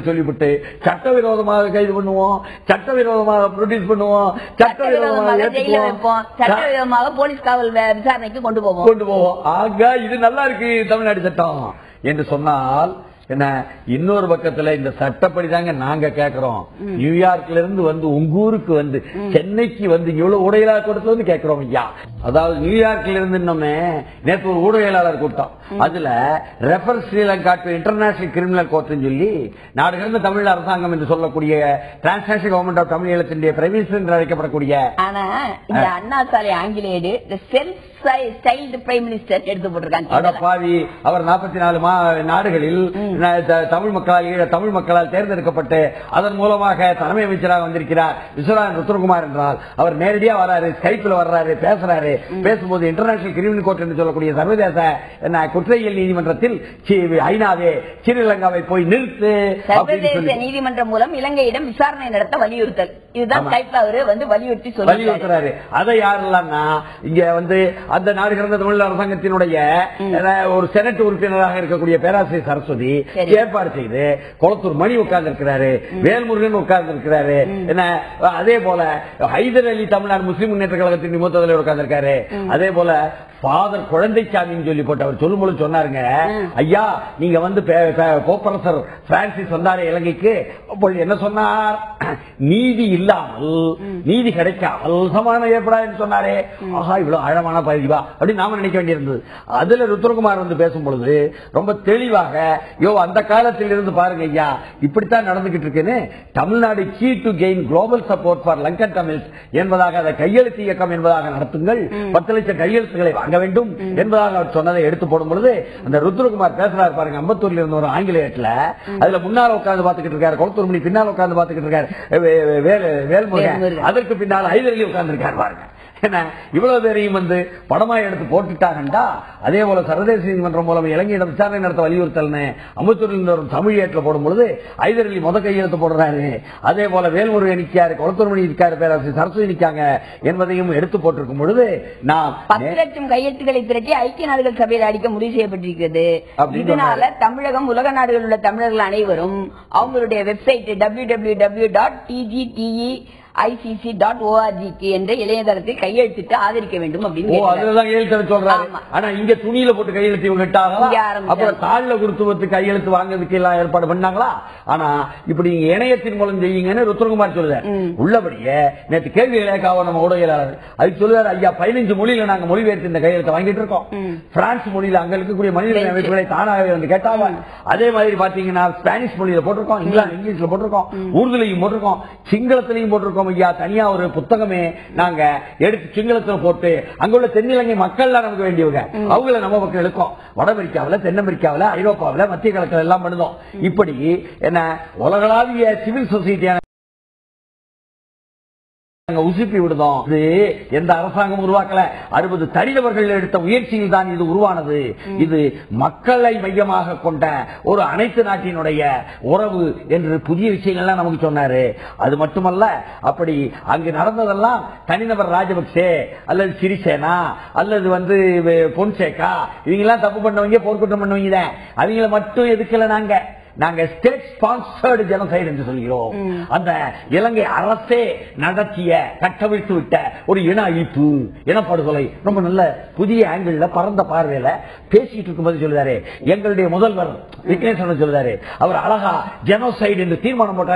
சொல்லிவிட்டு சட்டவிரோதமாக கைது பண்ணுவோம், சட்டவிரோதமாக ப்ரொடியூஸ் பண்ணுவோம், சட்டவிரோதமாக சட்டவிரோதமாக போலீஸ் காவல் விசாரணைக்கு கொண்டு போவோம். ஆக இது நல்லா இருக்கு தமிழ்நாடு சட்டம் என்று சொன்னால் என்ன, இன்னொரு பக்கத்துல இந்த சட்டப்படி தாங்க நாங்க கேட்கிறோம். நியூயார்க்ல இருந்து வந்து உங்க ஊருக்கு வந்து சென்னைக்கு வந்து இவ்வளவு ஊடகவியலாளர் கூட்டத்துல வந்து கேட்கிறோம் ஐயா. அதாவது நியூயார்க்ல இருந்து இன்னுமே நேற்று ஒரு ஊடகவியலாளர் கூட்டம், அதுல refer Sri Lanka to international criminal court சொல்லி நாடு கடந்த தமிழ் அரசாங்கம் என்று சொல்லக்கூடிய டிரான்ஸ்நேஷனல் கவர்மெண்ட் ஆஃப் தமிழ் ஈழத்தினுடைய பிரைம் மினிஸ்டர் என்று அழைக்கப்படக்கூடிய ஆனா இந்த அண்ணா சாலை ஆங்கிலேயர் செல்ஃப் ஸ்டைல்டு பிரைம் மினிஸ்டர் எடுத்து போட்டிருக்காங்க. அவர் 44 நாடுகளில் தமிழ் மக்களால் தேர்ந்தெடுக்கப்பட்டு அதன் மூலமாக தலைமை அமைச்சராக வந்திருக்கிறார் விஸ்வநாதன் ருத்ரகுமார் என்றால் அவர் நேரடியா வர்றாரு, ஸ்கைப்ல வர்றாரு, பேசுறாரு. பேசும்போது இன்டர்நேஷனல் கிரிமினல் கோர்ட் என்று சொல்லக்கூடிய சர்வதேச குற்றவியல் நீதிமன்றத்தில் ஐநாவே ஸ்ரீலங்காவை போய் நிறுத்து, சர்வதேச நீதிமன்றம் மூலம் இலங்கையிடம் விசாரணை நடத்த வலியுறுத்தல், இதுதான் ஸ்கைப்ல அவர் வந்து வலியுறுத்துறாரு. அதை யாரெல்லாம்னா இங்க வந்து அந்த நாடு கடந்த தமிழ் அரசாங்கத்தினுடைய ஒரு செனட் உறுப்பினராக இருக்கக்கூடிய பேராசிரியர் சரஸ்வதி ஏற்பாடு செய்து கொளத்தூர் மணி உட்கார்ந்து இருக்கிறாரு, வேல்முருகன் உட்கார்ந்து இருக்கிறாரு, என்ன அதே போல ஹைதர் அலி தமிழ்நாடு முஸ்லிம் முன்னேற்ற கழகத்தின் மூத்த தலைவர் உட்கார்ந்து இருக்காரு. அதே போல ஃபாதர் குழந்தைசாமின்னு சொல்லி போட்டு அவர் சொல்லும்போது சொன்னாருங்க, ஐயா நீங்க வந்து போப்பரசர் பிரான்சிஸ் வந்தாரு இலங்கைக்கு, என்ன சொன்னார், நீதி இல்லாமல் நீதி கிடைக்காமல் சமாதானம் ஏற்படாது சொன்னாரே. ஆஹா இவ்வளவு ஆழமான பதிவா அப்படின்னு நாம நினைக்க வேண்டியிருந்தது. அதுல ருத்ரகுமார் வந்து பேசும் பொழுது ரொம்ப தெளிவாக அந்த காலத்தில் இருந்து பாருங்க ஐயா இப்படித்தான் நடந்துகிட்டு இருக்குன்னு, Tamil Nadu key to gain global support for Lankan Tamils என்பதாக அதை கையெழுத்து இயக்கம் என்பதாக நடத்துங்கள், 10 லட்சம் கையெழுத்துக்களை வாங்க வேண்டும் என்பதாக அவர் சொன்னதை எடுத்து போடும் பொழுது அந்த ருத்ரகுமார் பேசுறாரு பாருங்க, அம்பத்தூர்ல இருந்த ஒரு ஆங்கிலேயத்துல அதுல முன்னால உட்கார்ந்து பாத்துக்கிட்டு இருக்காரு, கொளத்தூர் மணி பின்னால் உட்கார்ந்து பாத்துக்கிட்டு இருக்காரு வேல்முருகன், அதற்கு பின்னால் ஹைதர் அலி உட்கார்ந்து இருக்காரு பாருங்க. என்ன இவ்வளவு பேரையும் வந்து படமா எடுத்து போட்டுட்டாங்கண்டா. அதே போல சர்வதேச நீதிமன்றம் மூலம் இலங்கையிடம் விசாரணை நடத்த வலியுறுத்தல்னு அம்பத்தூரில் வரும் தமிழ் ஏட்டில் போடும் பொழுது ஹைதர் அலி முத கையெழுத்து போடுறாரு. அதே போல வேல்முருகன் நிற்காரு, கொளத்தூர் மணி நிற்காரு, பேராசிரியர் சரஸ்வதி நிற்காங்க என்பதையும் எடுத்து போட்டிருக்கும் பொழுது நாம் 10 லட்சம் கையெழுத்துக்களை திரட்டி ஐக்கிய நாடுகள் சபையில் அடிக்க முடிவு செய்யப்பட்டிருக்கிறது. இதனால தமிழகம் உலக நாடுகளில் உள்ள தமிழர்கள் அனைவரும் அவங்களுடைய வெப்சைட் www.tgte.icc.org என்ற இளையதளத்தை கையெழுத்திட்டு ஆதரிக்க வேண்டும் அப்படின்னு சொல்றாங்க. ஆனா இங்க துணியில போட்டு கையெழுத்து அப்புறம் தாழ்ல கொடுத்து கையெழுத்து வாங்குறதுக்கு எல்லாம் ஏற்பாடு பண்ணாங்களா? ஆனா இப்படி இணையத்தின் மூலம் செய்யுங்கன்னு ருத்ரகுமார் சொல்லுவார். உள்ளபடியே நேற்று கேள்வி இலக்காவ நம்ம ஊடகவியலாளர் அதுக்கு சொல்லுவார், ஐயா 15 மொழியில நாங்க மொழிபெயர்த்து இந்த கையெழுத்தை வாங்கிட்டு இருக்கோம். பிரான்ஸ் மொழியில அங்க இருக்கக்கூடிய மனித அமைப்புகளை தானாகவே வந்து கேட்டாங்க. அதே மாதிரி பாத்தீங்கன்னா ஸ்பானிஷ் மொழியில போட்டிருக்கோம், இங்கிலீஷ்ல போட்டிருக்கோம், உருதுலையும் போட்டிருக்கோம், சிங்களத்திலையும் போட்டிருக்கோம். தனியா ஒரு புத்தகமே நாங்க எடுத்து சிங்களத்தில் போட்டு அங்குள்ள தென்னிலங்கை மக்கள் நமக்கு வேண்டியவங்க, அவங்கள நம்ம பக்கம் எடுக்கும். வட அமெரிக்காவில், தென் அமெரிக்காவில், ஐரோப்பாவில், மத்திய கிழக்கில் எல்லாம் பண்ணுதோம். இப்படி என்ன உலகளாவிய சிவில் சொசைட்டியான உசுப்பி விடுதோம். எந்த அரசாங்கம் உருவாக்கல, 60 தனிநபர்கள் எடுத்த முயற்சியில் தான் இது உருவானது. இது மக்களை மையமாக கொண்ட ஒரு அனைத்து நாட்டினுடைய உறவு என்று புதிய விஷயங்கள்லாம் நமக்கு சொன்னாரு. அது மட்டுமல்ல, அப்படி அங்கு நடந்ததெல்லாம் தனிநபர் ராஜபக்சே அல்லது சிறிசேனா அல்லது வந்து பொன்சேகா இவங்கெல்லாம் தப்பு பண்ணவங்க, போர்க்குற்றம் பண்ணவங்க, அவங்கள மட்டும் எதுக்கல நாங்க ஸ்டேட் ஸ்பான்சர்டு ஜெனோசைடு என்று சொல்கிறோம். அந்த இலங்கை அரசே நடத்திய கட்டவிழ்த்து விட்ட ஒரு இன அழிப்பு, இனப்படுகொலை. ரொம்ப நல்ல புதிய ஆங்கிள் பரந்த பார்வையில பேசிட்டு இருக்கும்போது சொல்லுறாரு, எங்களுடைய முதல்வர் விக்னேஸ்வரன் சொல்லுறாரு, அவர் அழகா ஜெனோசைடு என்று தீர்மானம் போட்டார்.